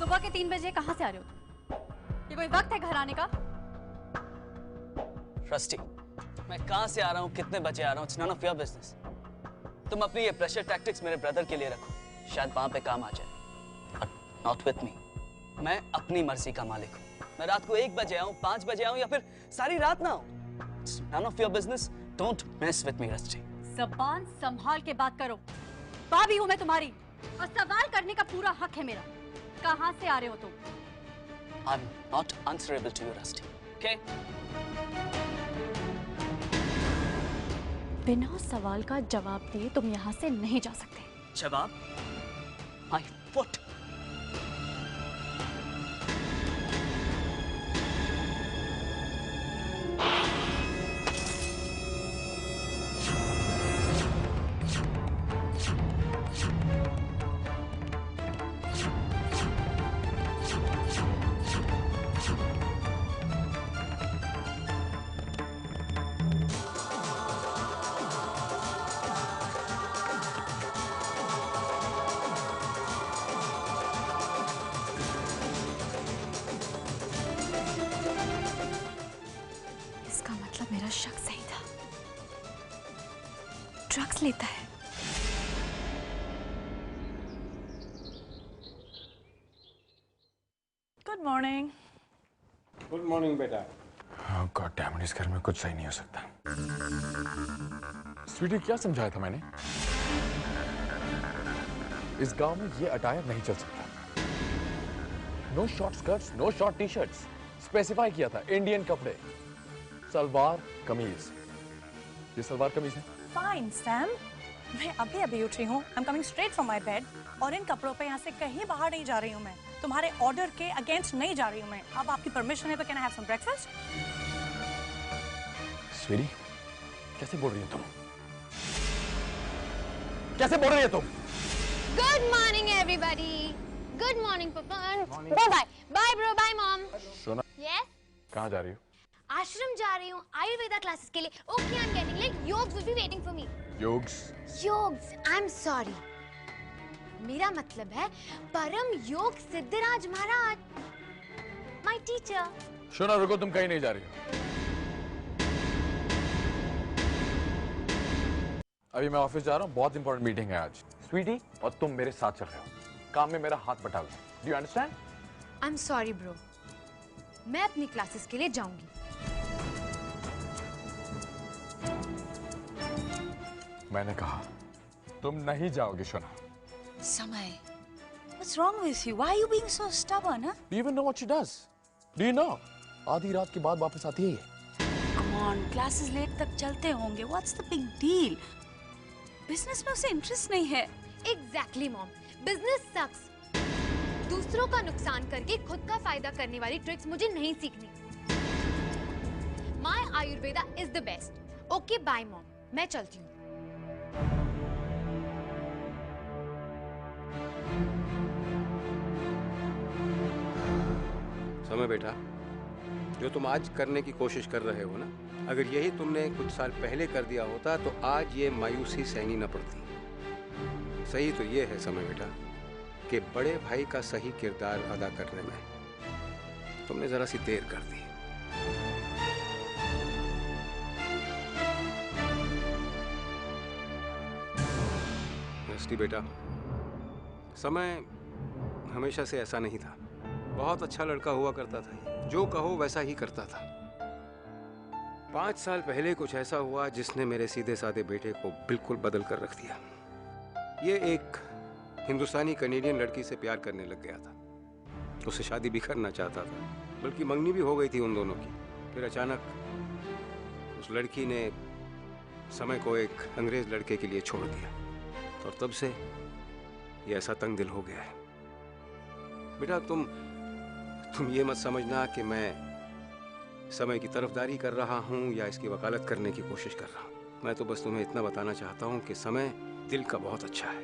सुबह के 3 बजे कहाँ से आ रहे हो तुम? ये कोई वक्त है घर आने का? रस्टी, मैं कहाँ से आ रहा हूँ, कितने बजे आ रहा हूँ, it's none of your business. तुम अपनी ये प्रेशर टैक्टिक्स मेरे ब्रदर के लिए रखो, शायद वहां पे काम आ जाए। But not with me. मैं अपनी मर्जी का मालिक हूँ। मैं रात को 1 बजे आऊँ, 5 बजे आऊँ या फिर सारी रात ना आऊँ, it's none of your business. Don't mess with me Rusty. ज़बान संभाल के बात करो। भाभी हूँ मैं तुम्हारी और सवाल करने का पूरा हक है मेरा। कहाँ से आ रहे हो तुम? I'm not answerable to you, Rusty. Okay? बिना सवाल का जवाब दिए तुम यहाँ से नहीं जा सकते। जवाब? My foot. मेरा शक सही था। ड्रग्स लेता है। Good morning. गुड मॉर्निंग बेटा। Oh God damn it, इस घर में कुछ सही नहीं हो सकता। स्वीटी, क्या समझाया था मैंने? इस गांव में ये अटायर नहीं चल सकता। No short skirts, no short T shirts. Specify किया था इंडियन कपड़े, सलवार कमीज। ये सलवार कमीज है। फाइन सैम, मैं अभी उठी हूँ। I am coming straight from my bed और इन कपड़ों पे यहाँ से कहीं बाहर नहीं जा रही हूँ मैं। तुम्हारे ऑर्डर के अगेंस्ट नहीं जा रही हूँ मैं। अब आपकी परमिशन है तो can I have some breakfast? Sweetie, कैसे बोल रही हो तुम? कैसे बोल रही हो तुम? Good morning everybody. Good morning Papan. Bye bye. Bye bro. Bye mom. सोना, Yes. कहाँ जा रही हो? आश्रम जा रही हूँ आयुर्वेदा क्लासेस के लिए. Okay, I'm getting late. Yogs will be waiting for me. योग्स? Yogs. I'm sorry. मेरा मतलब है परम योग सिद्धराज महाराज. My teacher. सोना रुको, तुम कहीं नहीं जा रही हो। अभी मैं ऑफिस जा रहा हूँ, बहुत इंपॉर्टेंट मीटिंग है आज। स्वीटी, और तुम मेरे साथ चल रहे हो। काम में मेरा हाथ बटा लो। Do you understand? I'm sorry bro. मैं अपनी क्लासेस के लिए जाऊंगी. मैंने कहा तुम नहीं जाओगी सोना। समय, what's wrong with you? Why are you being so stubborn? Huh? Do you even know what she does? Do you know? आधी रात के बाद वापस आती है ये। Come on, classes late तक चलते होंगे. What's the big deal? Business में उसे इंटरेस्ट नहीं है. Exactly mom. Business sucks. दूसरों का नुकसान करके खुद का फायदा करने वाली ट्रिक्स मुझे नहीं सीखनी. My Ayurveda is the best. Okay, bye mom. मैं चलती हूँ. समय बेटा, जो तुम आज करने की कोशिश कर रहे हो ना, अगर यही तुमने कुछ साल पहले कर दिया होता तो आज ये मायूसी सहनी न पड़ती। सही तो ये है समय बेटा कि बड़े भाई का सही किरदार अदा करने में तुमने जरा सी देर कर दी। रस्टी बेटा, समय हमेशा से ऐसा नहीं था। बहुत अच्छा लड़का हुआ करता था, जो कहो वैसा ही करता था। 5 साल पहले कुछ ऐसा हुआ जिसने मेरे सीधे साधे बेटे को बिल्कुल बदल कर रख दिया। ये एक हिंदुस्तानी कनेडियन लड़की से प्यार करने लग गया था। उससे शादी भी करना चाहता था, बल्कि मंगनी भी हो गई थी उन दोनों की। फिर अचानक उस लड़की ने समय को एक अंग्रेज लड़के के लिए छोड़ दिया और तब से ये ऐसा तंग दिल हो गया है। बेटा, तुम ये मत समझना कि मैं समय की तरफदारी कर रहा हूं या इसकी वकालत करने की कोशिश कर रहा हूं। मैं तो बस तुम्हें इतना बताना चाहता हूं कि समय दिल का बहुत अच्छा है।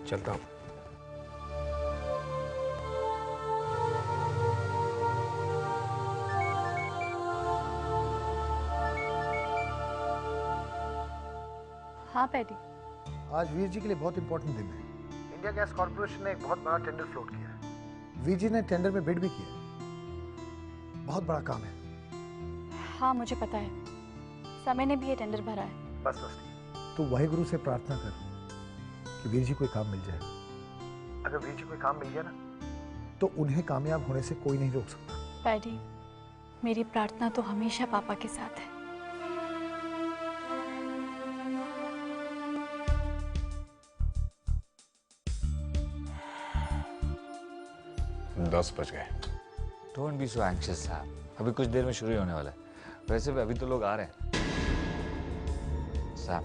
चलता हूं। हाँ पैडी। आज वीर जी के लिए बहुत इंपॉर्टेंट दिन है। इंडिया गैस कॉर्पोरेशन ने एक बहुत बड़ा टेंडर फ्लोट किया है। वीजी ने टेंडर में बिड भी किया। बहुत बड़ा काम है। हाँ मुझे पता है, समय ने भी ये टेंडर भरा है। बस तो वाहिगुरु से प्रार्थना कर कि वीर जी कोई काम मिल जाए। अगर वीर जी कोई काम मिल गया ना तो उन्हें कामयाब होने से कोई नहीं रोक सकता। डैडी, मेरी प्रार्थना तो हमेशा पापा के साथ है। 10 बज गए। डोंट बी सो एंग्शियस साहब, अभी कुछ देर में शुरू ही होने वाला है। वैसे भी अभी तो लोग आ रहे हैं साहब।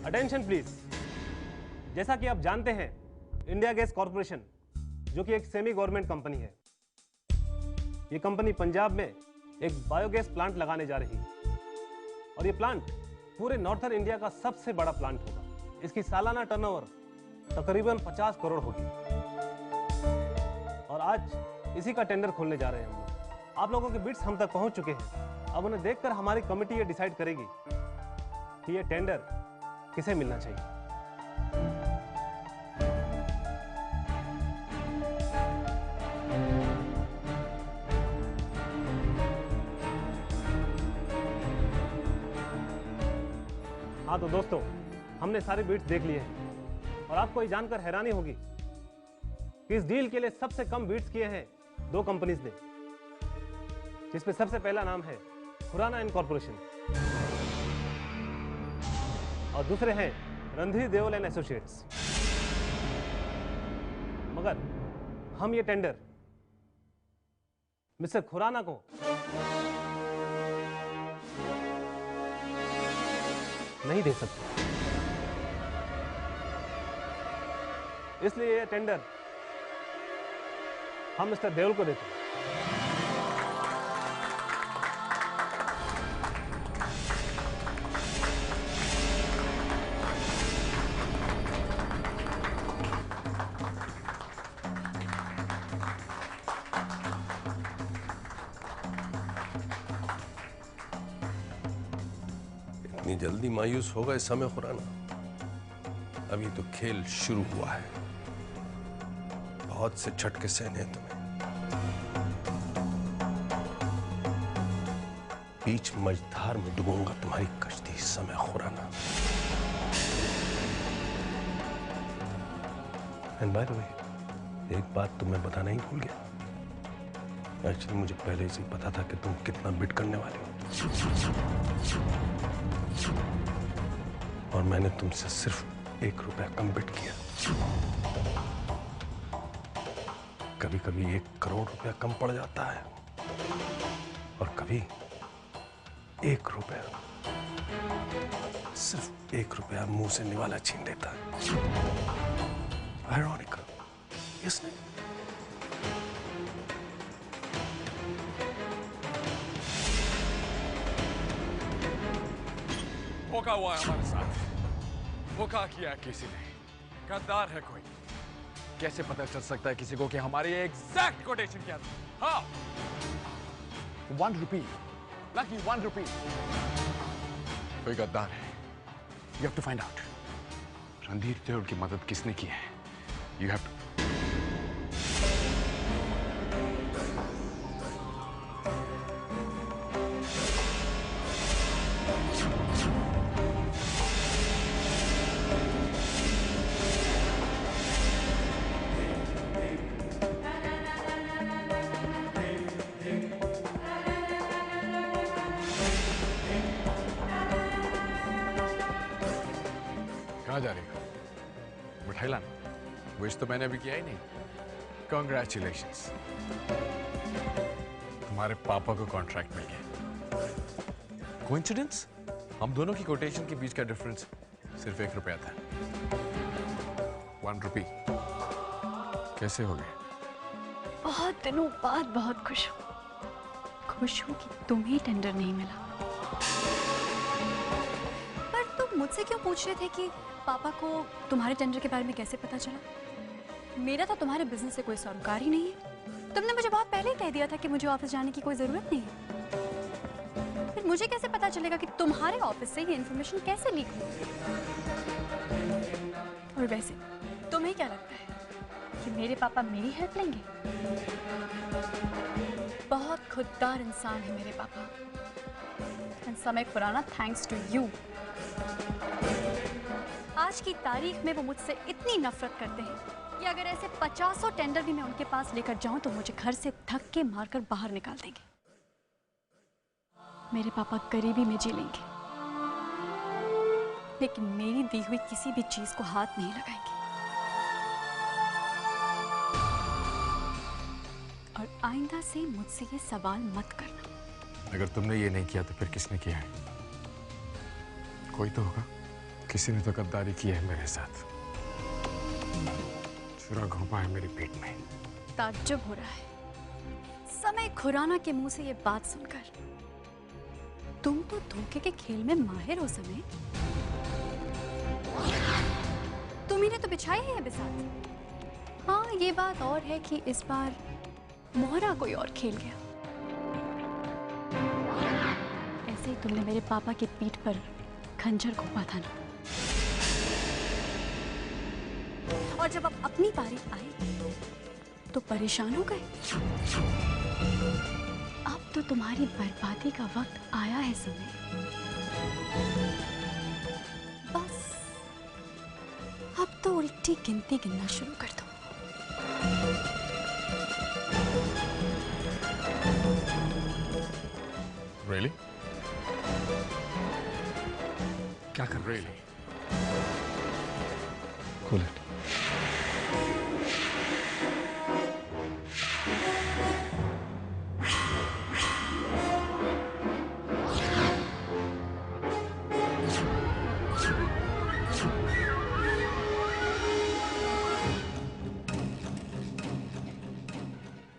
Attention please. जैसा कि आप जानते हैं, इंडिया गैस कॉर्पोरेशन जो कि एक सेमी गवर्नमेंट कंपनी है, ये कंपनी पंजाब में एक बायोगैस प्लांट लगाने जा रही है और ये प्लांट पूरे नॉर्थर्न इंडिया का सबसे बड़ा प्लांट होगा। इसकी सालाना टर्नओवर तकरीबन 50 करोड़ होगी और आज इसी का टेंडर खोलने जा रहे हैं हम लोग। आप लोगों के बिड्स हम तक पहुंच चुके हैं। अब उन्हें देखकर हमारी कमेटी ये डिसाइड करेगी कि ये टेंडर किसे मिलना चाहिए। हाँ तो दोस्तों, हमने सारे बिड्स देख लिए हैं और आपको ये जानकर हैरानी होगी कि इस डील के लिए सबसे कम बिड्स किए हैं 2 कंपनीज ने, जिसमें सबसे पहला नाम है खुराना एंड कॉर्पोरेशन और दूसरे हैं रणधीर देओल एंड एसोसिएट्स। मगर हम ये टेंडर मिस्टर खुराना को नहीं दे सकते, इसलिए ये टेंडर हम मिस्टर देओल को देते हैं। इतनी जल्दी मायूस होगा इस समय खुराना? अभी तो खेल शुरू हुआ है। बहुत से झटके सहने हैं तुम्हें। बीच मझधार में डुबूंगा तुम्हारी कश्ती इस समय Khurana. And by the way, एक बात तुम्हें बताना ही भूल गया। एक्चुअली मुझे पहले से ही पता था कि तुम कितना बिड करने वाले हो और मैंने तुमसे सिर्फ 1 रुपया कम बिड किया। कभी कभी 1 करोड़ रुपया कम पड़ जाता है और कभी 1 रुपया, सिर्फ 1 रुपया मुंह से निवाला छीन लेता है। आयरॉनिकल, इसने धोखा हुआ है हमारे साथ। धोखा किया है किसी ने। गद्दार है कोई। कैसे पता चल सकता है किसी को कि हमारी एग्जैक्ट कोटेशन क्या थी? हाँ, 1 रुपी, लकी 1 रुपी। कोई गद्दार है। You have to find out. Randhir Deol की मदद किसने की है? You have to. कहाँ जा रही हो? मिठाई लाना? विश तो मैंने अभी किया ही नहीं। Congratulations. तुम्हारे पापा को कॉन्ट्रैक्ट मिल गया। Coincidence? हम दोनों की कोटेशन के बीच का डिफरेंस सिर्फ 1 रुपया था। 1 रुपी। कैसे हो गए? बहुत दिनों बाद बहुत खुश हूँ। खुश हूँ कि तुम्हें टेंडर नहीं मिला। पर तुम मुझसे क्यों पूछ रहे थे कि पापा को तुम्हारे टेंडर के बारे में कैसे पता चला? मेरा तो तुम्हारे बिजनेस से कोई सरोकार ही नहीं है। तुमने मुझे बहुत पहले ही कह दिया था कि मुझे ऑफिस जाने की कोई जरूरत नहीं है। फिर मुझे कैसे पता चलेगा कि तुम्हारे ऑफिस से ये इन्फॉर्मेशन कैसे लीक हुई? और वैसे तुम्हें क्या लगता है कि मेरे पापा मेरी हेल्प लेंगे? बहुत खुददार इंसान है मेरे पापा। समय खुराना, थैंक्स टू यू। आज की तारीख में वो मुझसे इतनी नफरत करते हैं कि अगर ऐसे 50 टेंडर भी मैं उनके पास लेकर जाऊं तो मुझे घर से धक्के मारकर बाहर निकाल देंगे। मेरे पापा गरीबी में जी लेंगे, लेकिन मेरी दी हुई किसी भी चीज को हाथ नहीं लगाएंगे। और आइंदा से मुझसे ये सवाल मत करना। अगर तुमने ये नहीं किया तो फिर किसने किया है? कोई तो होगा, किसी ने तो गद्दारी की है मेरे साथ। छुरा घोंपा है मेरी पीठ में। ताज्जुब हो रहा है समय खुराना के मुंह से ये बात सुनकर। तुम तो धोखे के खेल में माहिर हो समय। तुम ही ने तो बिछाई है ये बिसात। हाँ, ये बात और है कि इस बार मोहरा कोई और खेल गया। ऐसे ही तुमने मेरे पापा की पीठ पर खंजर घोंपा था ना। और जब अब अपनी बारी आई तो परेशान हो गए। अब तो तुम्हारी बर्बादी का वक्त आया है समय। बस अब तो उल्टी गिनती गिनना शुरू कर दो। Really? क्या कर रहे Really? Cool it.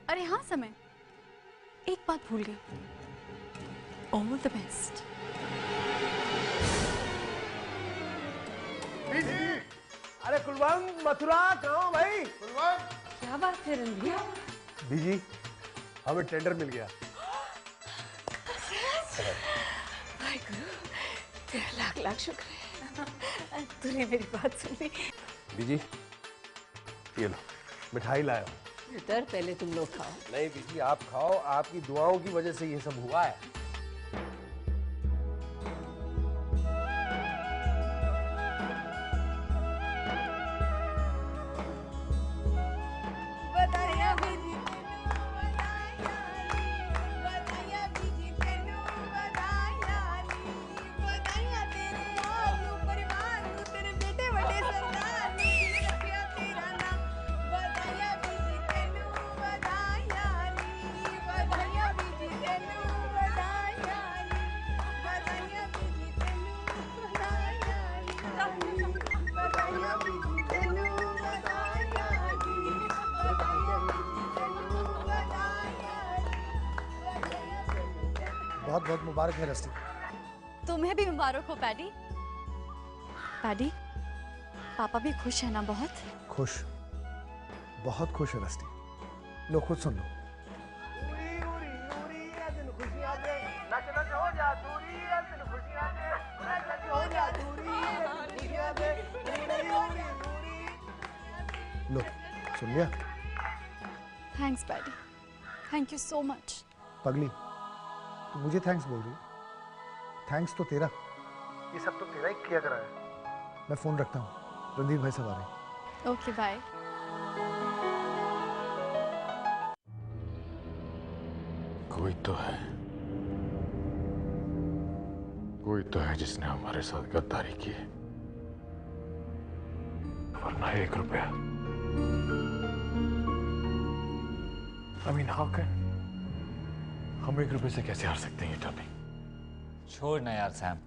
अरे हाँ समय, एक बात भूल गई। All the best. अरे कुलवंत, मथुरा कहाँ हो भाई? कुलवंत, क्या बात है रणधीर? बीजी, हमें टेंडर मिल गया। हाय गुरु, तेरा लाख लाख शुक्र है। तूने मेरी बात सुनी। बीजी, ये लो, मिठाई लाया। बेटर पहले तुम लोग खाओ। नहीं बीजी, आप खाओ, आपकी दुआओं की वजह से ये सब हुआ है। बहुत बहुत मुबारक है रस्टी। तुम्हें भी मुबारक हो पैडी। पैडी, पापा भी खुश है ना? बहुत खुश, बहुत खुश है रस्टी। लो खुद सुन लो। लो सुन लिया? Thanks paddy, thank you so much. पगली, तू मुझे थैंक्स बोल रही है? थैंक्स तो तेरा, ये सब तो तेरा ही किया करा है। मैं फोन रखता हूँ, रणधीर भाई सब आ रहे हैं। Okay bye. कोई तो है, कोई तो है जिसने हमारे साथ गद्दारी की है, वरना 1 रुपया। I mean, how can? हम 1 रुपए से कैसे हार सकते हैं ये टर्निंग? छोड़ ना यार सैम,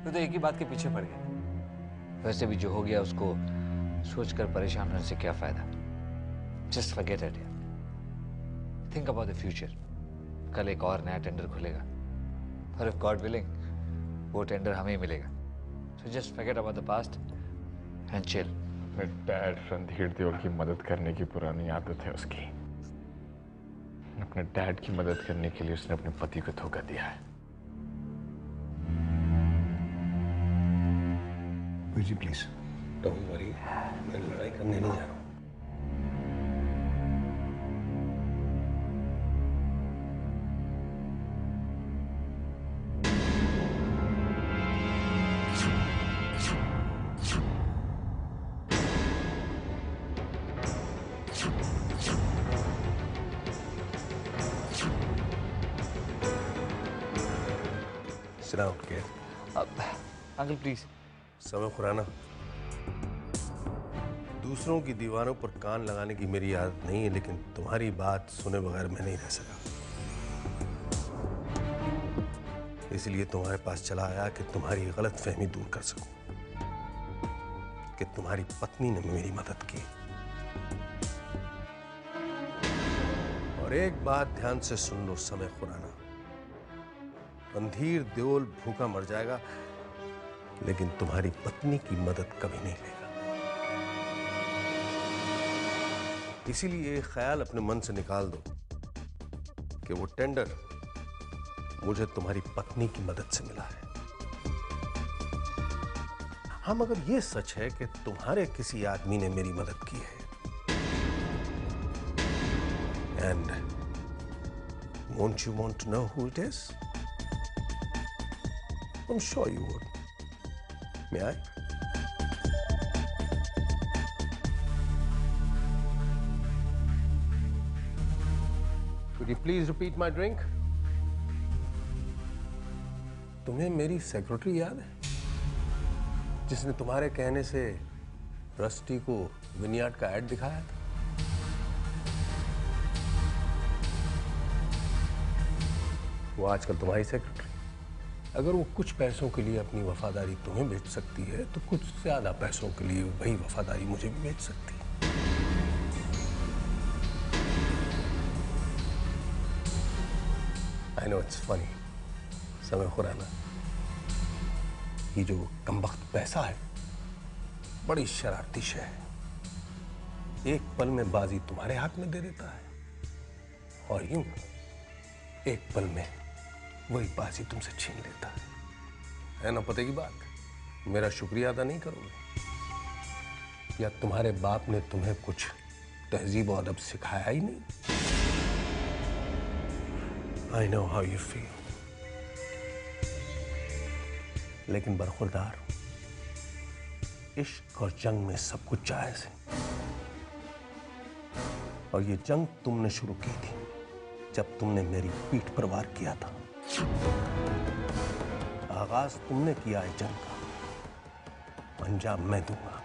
तू तो एक ही बात के पीछे पड़ गया। वैसे भी जो हो गया उसको सोचकर परेशान होने से क्या फायदा? जस्ट फॉरगेट इट यार। Think about the future. कल एक और नया टेंडर खुलेगा और इफ गॉड विलिंग वो टेंडर हमें ही मिलेगा। So just forget about the past and chill. मेरे डैड रणधीर देओल की मदद करने की पुरानी आदत है उसकी। अपने डैड की मदद करने के लिए उसने अपने पति को धोखा दिया है। Veer ji please. Don't worry, मैं लड़ाई करने नहीं जा रहा हूँ। Sit down, kid. Uncle please. समय खुराना, दूसरों की दीवारों पर कान लगाने की मेरी आदत नहीं है, लेकिन तुम्हारी बात सुने बगैर मैं नहीं रह सका। इसलिए तुम्हारे पास चला आया कि तुम्हारी गलतफहमी दूर कर सकूं कि तुम्हारी पत्नी ने मेरी मदद की। और एक बात ध्यान से सुन लो समय खुराना, रणधीर देओल भूखा मर जाएगा, लेकिन तुम्हारी पत्नी की मदद कभी नहीं लेगा। इसीलिए ये ख्याल अपने मन से निकाल दो कि वो टेंडर मुझे तुम्हारी पत्नी की मदद से मिला है। हाँ, मगर ये सच है कि तुम्हारे किसी आदमी ने मेरी मदद की है। And won't you want to know who it is? I'm sure you would. May I? Could you please repeat my drink? तुम्हें मेरी सेक्रेटरी याद है, जिसने तुम्हारे कहने से रस्टी को विनयार्ड का ऐड दिखाया था? वो आजकल तुम्हारी सेक्रेटरी। अगर वो कुछ पैसों के लिए अपनी वफादारी तुम्हें बेच सकती है, तो कुछ ज्यादा पैसों के लिए वही वफादारी मुझे भी बेच सकती है। I know it's funny, समय खुराना, ये जो कमबख्त पैसा है बड़ी शरारती शय है। एक पल में बाजी तुम्हारे हाथ में दे देता है, और यूं एक पल में वही बाजी तुमसे छीन लेता है ना? पते की बात, मेरा शुक्रिया अदा नहीं करोगे? या तुम्हारे बाप ने तुम्हें कुछ तहजीब और अदब सिखाया ही नहीं? I know how you feel. लेकिन बरखुरदार, इश्क और जंग में सब कुछ जायज है। और ये जंग तुमने शुरू की थी जब तुमने मेरी पीठ पर वार किया था। आगाज तुमने किया है जंग का, अंजाम मैं दूंगा।